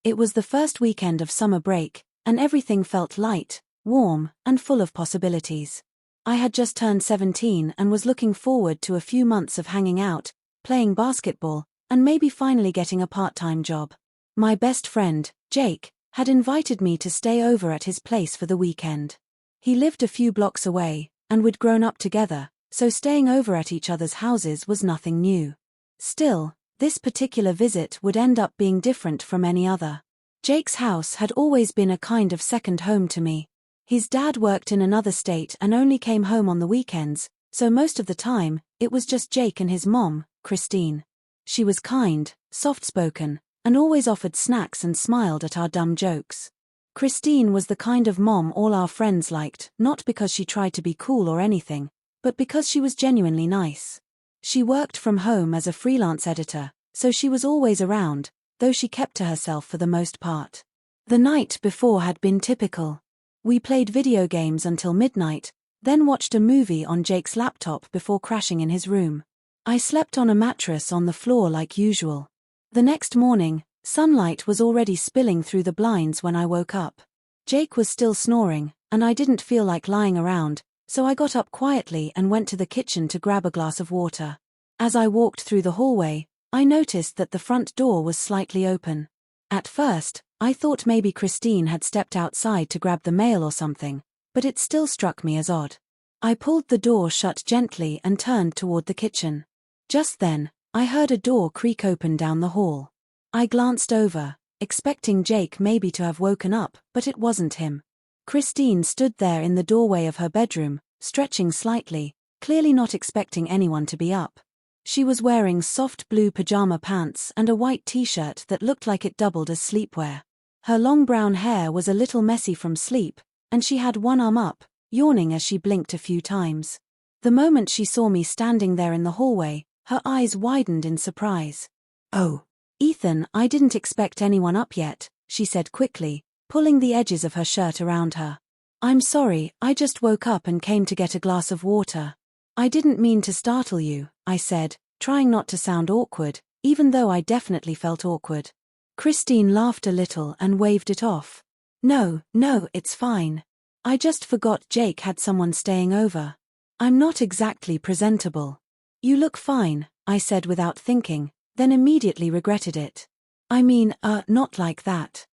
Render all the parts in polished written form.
It was the first weekend of summer break, and everything felt light, warm, and full of possibilities. I had just turned 17 and was looking forward to a few months of hanging out, playing basketball, and maybe finally getting a part-time job. My best friend, Jake, had invited me to stay over at his place for the weekend. He lived a few blocks away, and we'd grown up together, so staying over at each other's houses was nothing new. Still, this particular visit would end up being different from any other. Jake's house had always been a kind of second home to me. His dad worked in another state and only came home on the weekends, so most of the time, it was just Jake and his mom, Christine. She was kind, soft-spoken, and always offered snacks and smiled at our dumb jokes. Christine was the kind of mom all our friends liked, not because she tried to be cool or anything, but because she was genuinely nice. She worked from home as a freelance editor, so she was always around, though she kept to herself for the most part. The night before had been typical. We played video games until midnight, then watched a movie on Jake's laptop before crashing in his room. I slept on a mattress on the floor like usual. The next morning, sunlight was already spilling through the blinds when I woke up. Jake was still snoring, and I didn't feel like lying around, so I got up quietly and went to the kitchen to grab a glass of water. As I walked through the hallway, I noticed that the front door was slightly open. At first, I thought maybe Christine had stepped outside to grab the mail or something, but it still struck me as odd. I pulled the door shut gently and turned toward the kitchen. Just then, I heard a door creak open down the hall. I glanced over, expecting Jake maybe to have woken up, but it wasn't him. Christine stood there in the doorway of her bedroom, stretching slightly, clearly not expecting anyone to be up. She was wearing soft blue pajama pants and a white t-shirt that looked like it doubled as sleepwear. Her long brown hair was a little messy from sleep, and she had one arm up, yawning as she blinked a few times. The moment she saw me standing there in the hallway, her eyes widened in surprise. "Oh, Ethan, I didn't expect anyone up yet," she said quickly, pulling the edges of her shirt around her. "I'm sorry, I just woke up and came to get a glass of water." "I didn't mean to startle you," I said, trying not to sound awkward, even though I definitely felt awkward. Christine laughed a little and waved it off. No, it's fine. I just forgot Jake had someone staying over. I'm not exactly presentable." "You look fine," I said without thinking, then immediately regretted it. "I mean, not like that.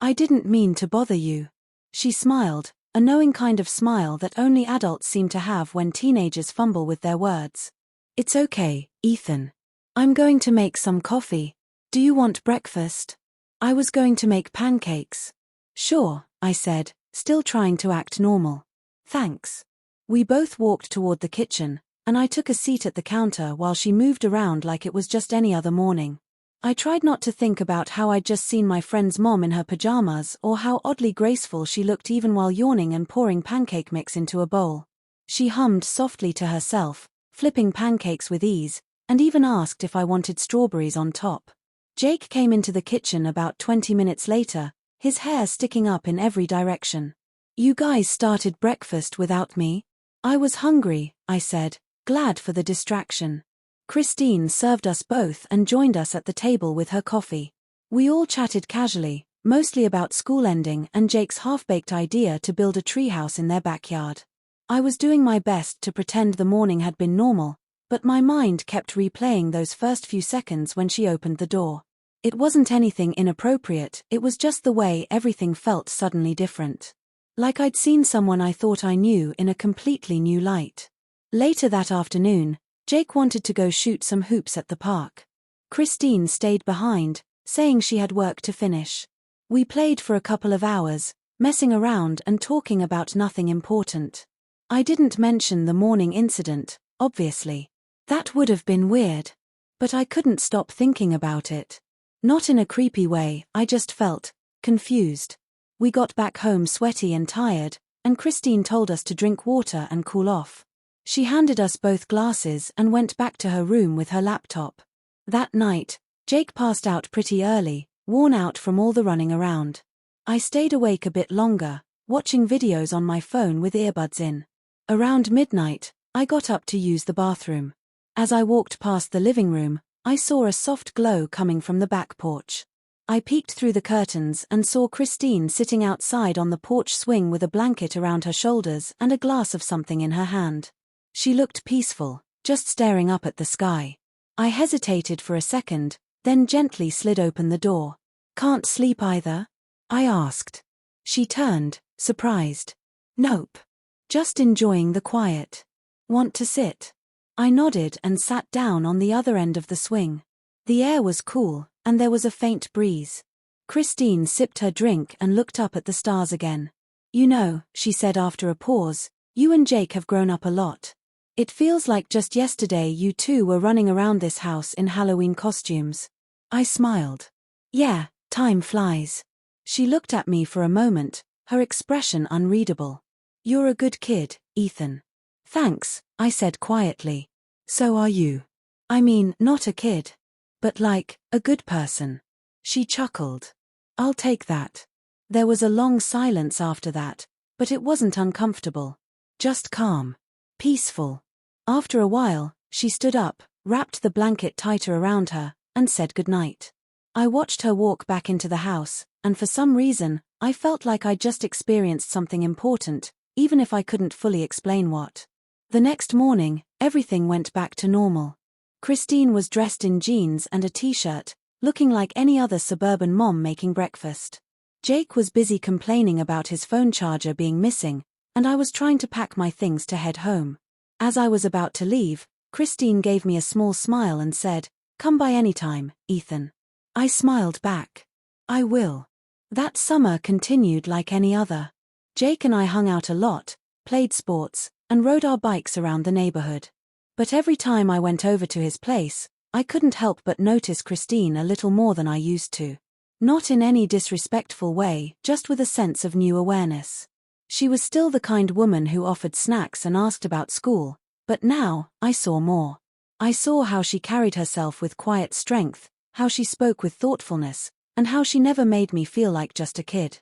I didn't mean to bother you." She smiled, a knowing kind of smile that only adults seem to have when teenagers fumble with their words. "It's okay, Ethan. I'm going to make some coffee. Do you want breakfast?" "I was going to make pancakes." "Sure," I said, still trying to act normal. "Thanks." We both walked toward the kitchen, and I took a seat at the counter while she moved around like it was just any other morning. I tried not to think about how I'd just seen my friend's mom in her pajamas or how oddly graceful she looked even while yawning and pouring pancake mix into a bowl. She hummed softly to herself, flipping pancakes with ease, and even asked if I wanted strawberries on top. Jake came into the kitchen about 20 minutes later, his hair sticking up in every direction. "You guys started breakfast without me?" "I was hungry," I said, glad for the distraction. Christine served us both and joined us at the table with her coffee. We all chatted casually, mostly about school ending and Jake's half-baked idea to build a treehouse in their backyard. I was doing my best to pretend the morning had been normal, but my mind kept replaying those first few seconds when she opened the door. It wasn't anything inappropriate, it was just the way everything felt suddenly different. Like I'd seen someone I thought I knew in a completely new light. Later that afternoon, Jake wanted to go shoot some hoops at the park. Christine stayed behind, saying she had work to finish. We played for a couple of hours, messing around and talking about nothing important. I didn't mention the morning incident, obviously. That would have been weird. But I couldn't stop thinking about it. Not in a creepy way, I just felt confused. We got back home sweaty and tired, and Christine told us to drink water and cool off. She handed us both glasses and went back to her room with her laptop. That night, Jake passed out pretty early, worn out from all the running around. I stayed awake a bit longer, watching videos on my phone with earbuds in. Around midnight, I got up to use the bathroom. As I walked past the living room, I saw a soft glow coming from the back porch. I peeked through the curtains and saw Christine sitting outside on the porch swing with a blanket around her shoulders and a glass of something in her hand. She looked peaceful, just staring up at the sky. I hesitated for a second, then gently slid open the door. "Can't sleep either?" I asked. She turned, surprised. "Nope. Just enjoying the quiet. Want to sit?" I nodded and sat down on the other end of the swing. The air was cool, and there was a faint breeze. Christine sipped her drink and looked up at the stars again. "You know," she said after a pause, "you and Jake have grown up a lot. It feels like just yesterday you two were running around this house in Halloween costumes." I smiled. "Yeah, time flies." She looked at me for a moment, her expression unreadable. "You're a good kid, Ethan." "Thanks," I said quietly. "So are you. I mean, not a kid. But like, a good person." She chuckled. "I'll take that." There was a long silence after that, but it wasn't uncomfortable. Just calm. Peaceful. After a while, she stood up, wrapped the blanket tighter around her, and said goodnight. I watched her walk back into the house, and for some reason, I felt like I'd just experienced something important, even if I couldn't fully explain what. The next morning, everything went back to normal. Christine was dressed in jeans and a t-shirt, looking like any other suburban mom making breakfast. Jake was busy complaining about his phone charger being missing, and I was trying to pack my things to head home. As I was about to leave, Christine gave me a small smile and said, "Come by anytime, Ethan." I smiled back. "I will." That summer continued like any other. Jake and I hung out a lot, played sports, and rode our bikes around the neighborhood. But every time I went over to his place, I couldn't help but notice Christine a little more than I used to. Not in any disrespectful way, just with a sense of new awareness. She was still the kind woman who offered snacks and asked about school, but now, I saw more. I saw how she carried herself with quiet strength, how she spoke with thoughtfulness, and how she never made me feel like just a kid.